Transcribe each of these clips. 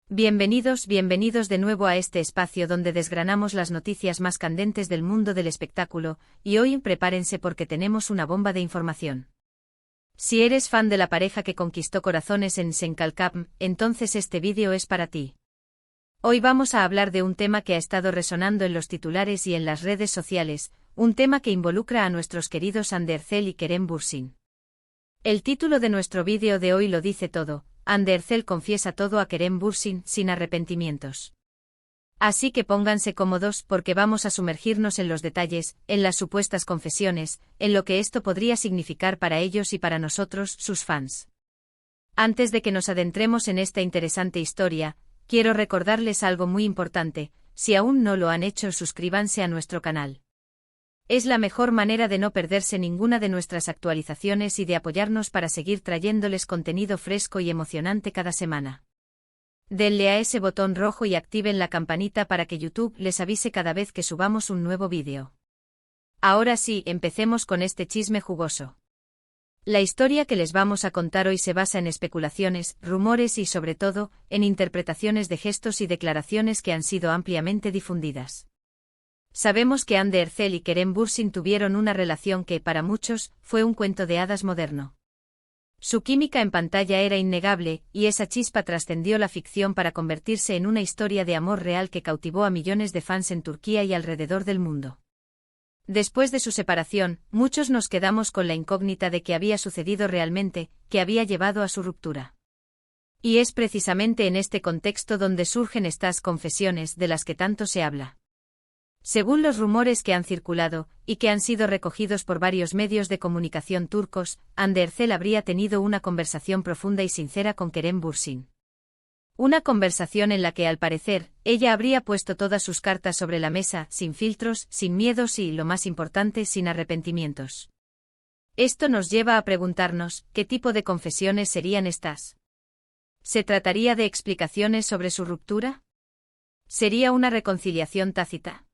Bienvenidos de nuevo a este espacio donde desgranamos las noticias más candentes del mundo del espectáculo, y hoy prepárense porque tenemos una bomba de información. Si eres fan de la pareja que conquistó corazones en Senkalkam, entonces este vídeo es para ti. Hoy vamos a hablar de un tema que ha estado resonando en los titulares y en las redes sociales, un tema que involucra a nuestros queridos Andercel y Kerem Bürsin. El título de nuestro vídeo de hoy lo dice todo: Andercel confiesa todo a Kerem Bürsin sin arrepentimientos. Así que pónganse cómodos porque vamos a sumergirnos en los detalles, en las supuestas confesiones, en lo que esto podría significar para ellos y para nosotros, sus fans. Antes de que nos adentremos en esta interesante historia, quiero recordarles algo muy importante: si aún no lo han hecho, suscríbanse a nuestro canal. Es la mejor manera de no perderse ninguna de nuestras actualizaciones y de apoyarnos para seguir trayéndoles contenido fresco y emocionante cada semana. Denle a ese botón rojo y activen la campanita para que YouTube les avise cada vez que subamos un nuevo vídeo. Ahora sí, empecemos con este chisme jugoso. La historia que les vamos a contar hoy se basa en especulaciones, rumores y sobre todo, en interpretaciones de gestos y declaraciones que han sido ampliamente difundidas. Sabemos que Andercel y Kerem Bürsin tuvieron una relación que, para muchos, fue un cuento de hadas moderno. Su química en pantalla era innegable, y esa chispa trascendió la ficción para convertirse en una historia de amor real que cautivó a millones de fans en Turquía y alrededor del mundo. Después de su separación, muchos nos quedamos con la incógnita de qué había sucedido realmente, que había llevado a su ruptura. Y es precisamente en este contexto donde surgen estas confesiones de las que tanto se habla. Según los rumores que han circulado, y que han sido recogidos por varios medios de comunicación turcos, Andercel habría tenido una conversación profunda y sincera con Kerem Bürsin. Una conversación en la que, al parecer, ella habría puesto todas sus cartas sobre la mesa, sin filtros, sin miedos y, lo más importante, sin arrepentimientos. Esto nos lleva a preguntarnos, ¿qué tipo de confesiones serían estas? ¿Se trataría de explicaciones sobre su ruptura? ¿Sería una reconciliación tácita?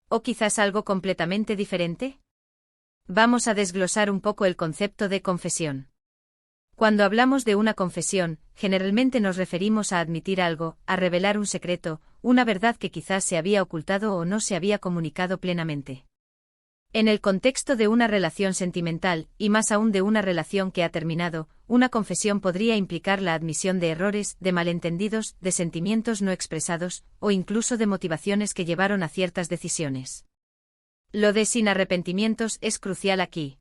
¿O quizás algo completamente diferente? Vamos a desglosar un poco el concepto de confesión. Cuando hablamos de una confesión, generalmente nos referimos a admitir algo, a revelar un secreto, una verdad que quizás se había ocultado o no se había comunicado plenamente. En el contexto de una relación sentimental, y más aún de una relación que ha terminado, una confesión podría implicar la admisión de errores, de malentendidos, de sentimientos no expresados, o incluso de motivaciones que llevaron a ciertas decisiones. Lo de sin arrepentimientos es crucial aquí.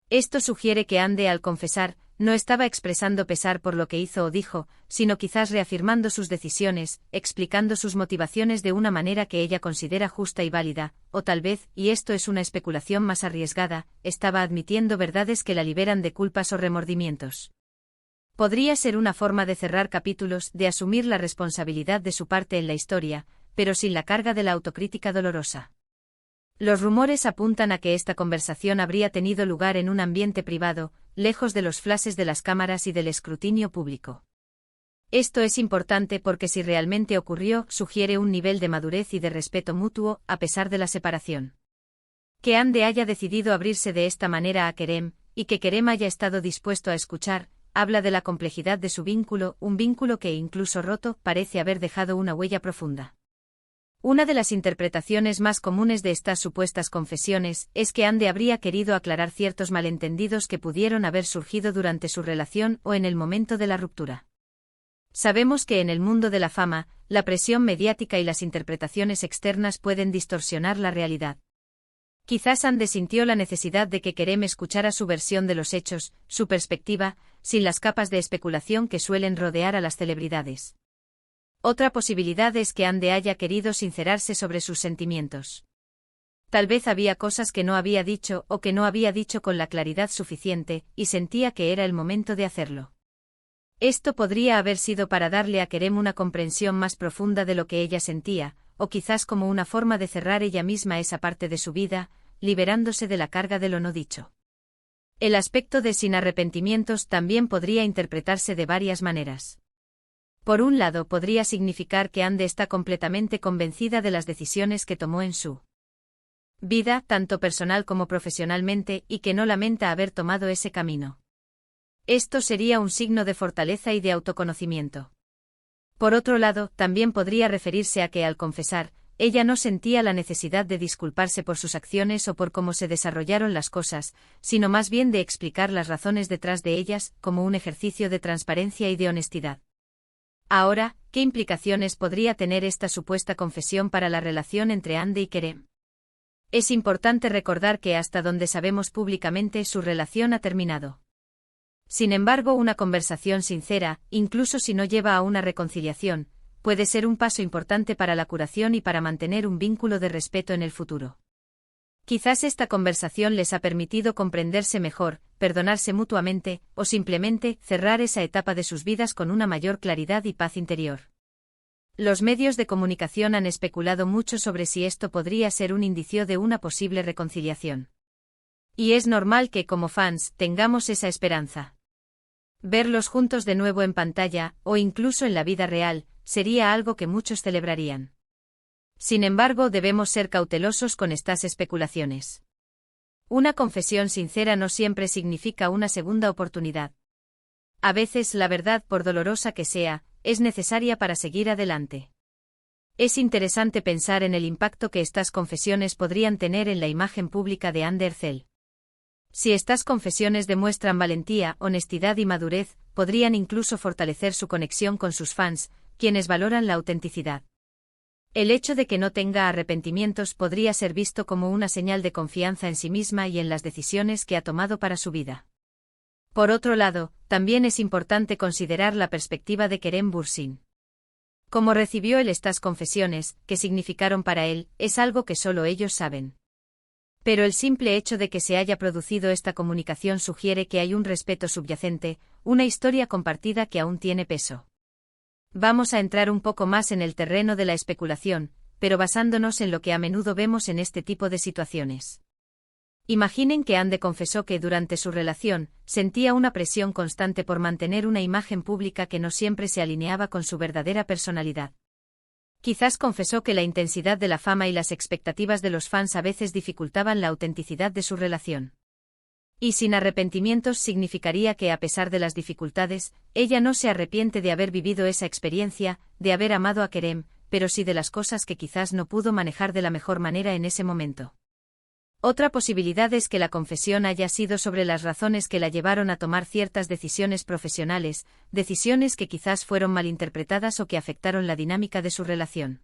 Esto sugiere que Ande, al confesar, no estaba expresando pesar por lo que hizo o dijo, sino quizás reafirmando sus decisiones, explicando sus motivaciones de una manera que ella considera justa y válida, o tal vez, y esto es una especulación más arriesgada, estaba admitiendo verdades que la liberan de culpas o remordimientos. Podría ser una forma de cerrar capítulos, de asumir la responsabilidad de su parte en la historia, pero sin la carga de la autocrítica dolorosa. Los rumores apuntan a que esta conversación habría tenido lugar en un ambiente privado, lejos de los flashes de las cámaras y del escrutinio público. Esto es importante porque si realmente ocurrió, sugiere un nivel de madurez y de respeto mutuo, a pesar de la separación. Que Ande haya decidido abrirse de esta manera a Kerem, y que Kerem haya estado dispuesto a escuchar, habla de la complejidad de su vínculo, un vínculo que, incluso roto, parece haber dejado una huella profunda. Una de las interpretaciones más comunes de estas supuestas confesiones es que Ande habría querido aclarar ciertos malentendidos que pudieron haber surgido durante su relación o en el momento de la ruptura. Sabemos que en el mundo de la fama, la presión mediática y las interpretaciones externas pueden distorsionar la realidad. Quizás Ande sintió la necesidad de que Kerem escuchara su versión de los hechos, su perspectiva, sin las capas de especulación que suelen rodear a las celebridades. Otra posibilidad es que Ande haya querido sincerarse sobre sus sentimientos. Tal vez había cosas que no había dicho o que no había dicho con la claridad suficiente, y sentía que era el momento de hacerlo. Esto podría haber sido para darle a Kerem una comprensión más profunda de lo que ella sentía, o quizás como una forma de cerrar ella misma esa parte de su vida, liberándose de la carga de lo no dicho. El aspecto de sin arrepentimientos también podría interpretarse de varias maneras. Por un lado, podría significar que Ande está completamente convencida de las decisiones que tomó en su vida, tanto personal como profesionalmente, y que no lamenta haber tomado ese camino. Esto sería un signo de fortaleza y de autoconocimiento. Por otro lado, también podría referirse a que al confesar, ella no sentía la necesidad de disculparse por sus acciones o por cómo se desarrollaron las cosas, sino más bien de explicar las razones detrás de ellas, como un ejercicio de transparencia y de honestidad. Ahora, ¿qué implicaciones podría tener esta supuesta confesión para la relación entre Andy y Kerem? Es importante recordar que hasta donde sabemos públicamente su relación ha terminado. Sin embargo, una conversación sincera, incluso si no lleva a una reconciliación, puede ser un paso importante para la curación y para mantener un vínculo de respeto en el futuro. Quizás esta conversación les ha permitido comprenderse mejor, perdonarse mutuamente, o simplemente cerrar esa etapa de sus vidas con una mayor claridad y paz interior. Los medios de comunicación han especulado mucho sobre si esto podría ser un indicio de una posible reconciliación. Y es normal que, como fans, tengamos esa esperanza. Verlos juntos de nuevo en pantalla, o incluso en la vida real, sería algo que muchos celebrarían. Sin embargo, debemos ser cautelosos con estas especulaciones. Una confesión sincera no siempre significa una segunda oportunidad. A veces la verdad, por dolorosa que sea, es necesaria para seguir adelante. Es interesante pensar en el impacto que estas confesiones podrían tener en la imagen pública de Ander Zell. Si estas confesiones demuestran valentía, honestidad y madurez, podrían incluso fortalecer su conexión con sus fans, quienes valoran la autenticidad. El hecho de que no tenga arrepentimientos podría ser visto como una señal de confianza en sí misma y en las decisiones que ha tomado para su vida. Por otro lado, también es importante considerar la perspectiva de Kerem Bürsin. Cómo recibió él estas confesiones, qué significaron para él, es algo que solo ellos saben. Pero el simple hecho de que se haya producido esta comunicación sugiere que hay un respeto subyacente, una historia compartida que aún tiene peso. Vamos a entrar un poco más en el terreno de la especulación, pero basándonos en lo que a menudo vemos en este tipo de situaciones. Imaginen que Ande confesó que durante su relación, sentía una presión constante por mantener una imagen pública que no siempre se alineaba con su verdadera personalidad. Quizás confesó que la intensidad de la fama y las expectativas de los fans a veces dificultaban la autenticidad de su relación. Y sin arrepentimientos significaría que, a pesar de las dificultades, ella no se arrepiente de haber vivido esa experiencia, de haber amado a Kerem, pero sí de las cosas que quizás no pudo manejar de la mejor manera en ese momento. Otra posibilidad es que la confesión haya sido sobre las razones que la llevaron a tomar ciertas decisiones profesionales, decisiones que quizás fueron malinterpretadas o que afectaron la dinámica de su relación.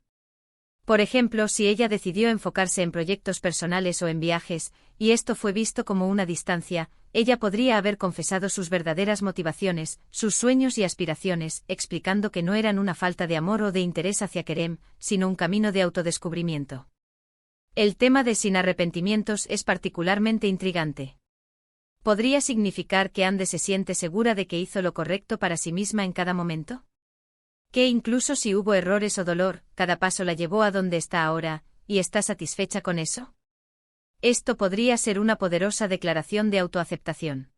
Por ejemplo, si ella decidió enfocarse en proyectos personales o en viajes, y esto fue visto como una distancia, ella podría haber confesado sus verdaderas motivaciones, sus sueños y aspiraciones, explicando que no eran una falta de amor o de interés hacia Kerem, sino un camino de autodescubrimiento. El tema de sin arrepentimientos es particularmente intrigante. ¿Podría significar que Ande se siente segura de que hizo lo correcto para sí misma en cada momento? Que incluso si hubo errores o dolor, cada paso la llevó a donde está ahora, y está satisfecha con eso? Esto podría ser una poderosa declaración de autoaceptación.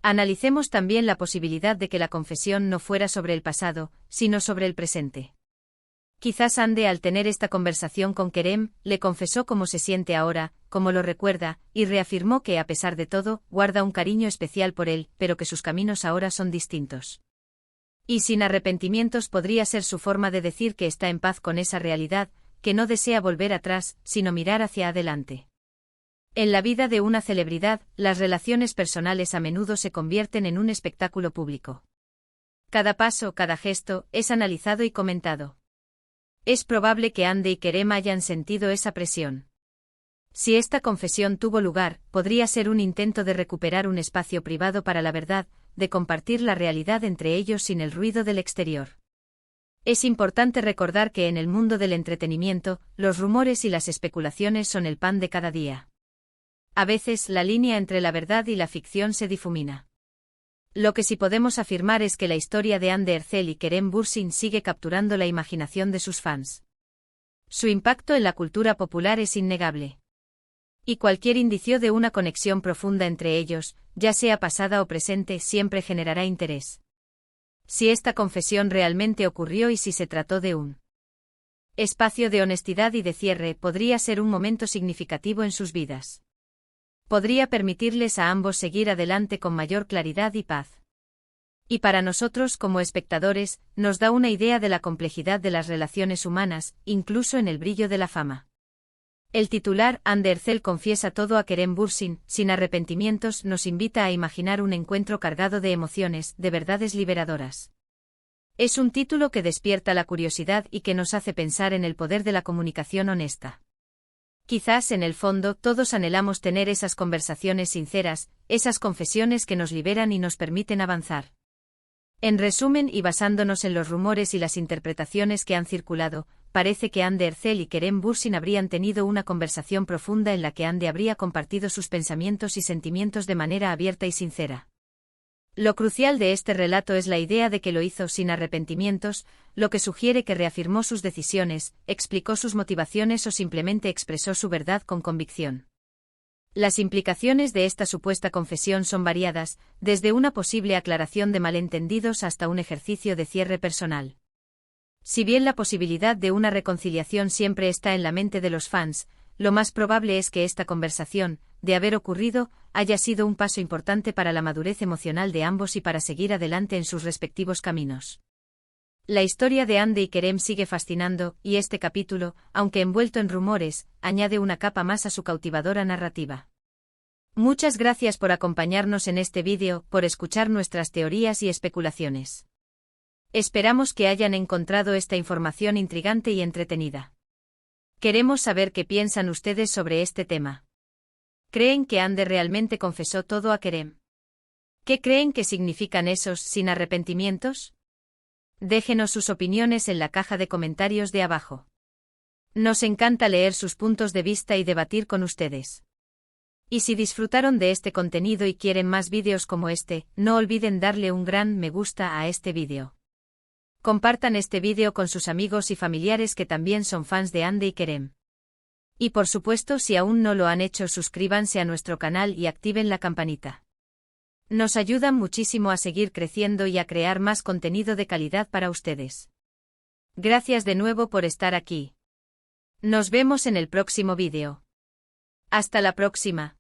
Analicemos también la posibilidad de que la confesión no fuera sobre el pasado, sino sobre el presente. Quizás Ande, al tener esta conversación con Kerem, le confesó cómo se siente ahora, cómo lo recuerda, y reafirmó que, a pesar de todo, guarda un cariño especial por él, pero que sus caminos ahora son distintos. Y sin arrepentimientos podría ser su forma de decir que está en paz con esa realidad, que no desea volver atrás, sino mirar hacia adelante. En la vida de una celebridad, las relaciones personales a menudo se convierten en un espectáculo público. Cada paso, cada gesto, es analizado y comentado. Es probable que Ande y Kerem hayan sentido esa presión. Si esta confesión tuvo lugar, podría ser un intento de recuperar un espacio privado para la verdad, de compartir la realidad entre ellos sin el ruido del exterior. Es importante recordar que en el mundo del entretenimiento, los rumores y las especulaciones son el pan de cada día. A veces la línea entre la verdad y la ficción se difumina. Lo que sí podemos afirmar es que la historia de Ander Zell y Kerem Bürsin sigue capturando la imaginación de sus fans. Su impacto en la cultura popular es innegable. Y cualquier indicio de una conexión profunda entre ellos, ya sea pasada o presente, siempre generará interés. Si esta confesión realmente ocurrió y si se trató de un espacio de honestidad y de cierre, podría ser un momento significativo en sus vidas. Podría permitirles a ambos seguir adelante con mayor claridad y paz. Y para nosotros como espectadores, nos da una idea de la complejidad de las relaciones humanas, incluso en el brillo de la fama. El titular, Ande Ercel confiesa todo a Kerem Bürsin, sin arrepentimientos, nos invita a imaginar un encuentro cargado de emociones, de verdades liberadoras. Es un título que despierta la curiosidad y que nos hace pensar en el poder de la comunicación honesta. Quizás en el fondo todos anhelamos tener esas conversaciones sinceras, esas confesiones que nos liberan y nos permiten avanzar. En resumen y basándonos en los rumores y las interpretaciones que han circulado, parece que Hande Ercel y Kerem Bürsin habrían tenido una conversación profunda en la que Hande habría compartido sus pensamientos y sentimientos de manera abierta y sincera. Lo crucial de este relato es la idea de que lo hizo sin arrepentimientos, lo que sugiere que reafirmó sus decisiones, explicó sus motivaciones o simplemente expresó su verdad con convicción. Las implicaciones de esta supuesta confesión son variadas, desde una posible aclaración de malentendidos hasta un ejercicio de cierre personal. Si bien la posibilidad de una reconciliación siempre está en la mente de los fans, lo más probable es que esta conversación, de haber ocurrido, haya sido un paso importante para la madurez emocional de ambos y para seguir adelante en sus respectivos caminos. La historia de Hande y Kerem sigue fascinando, y este capítulo, aunque envuelto en rumores, añade una capa más a su cautivadora narrativa. Muchas gracias por acompañarnos en este vídeo, por escuchar nuestras teorías y especulaciones. Esperamos que hayan encontrado esta información intrigante y entretenida. Queremos saber qué piensan ustedes sobre este tema. ¿Creen que Hande realmente confesó todo a Kerem? ¿Qué creen que significan esos sin arrepentimientos? Déjenos sus opiniones en la caja de comentarios de abajo. Nos encanta leer sus puntos de vista y debatir con ustedes. Y si disfrutaron de este contenido y quieren más vídeos como este, no olviden darle un gran me gusta a este vídeo. Compartan este vídeo con sus amigos y familiares que también son fans de Hande y Kerem. Y por supuesto, si aún no lo han hecho, suscríbanse a nuestro canal y activen la campanita. Nos ayudan muchísimo a seguir creciendo y a crear más contenido de calidad para ustedes. Gracias de nuevo por estar aquí. Nos vemos en el próximo vídeo. Hasta la próxima.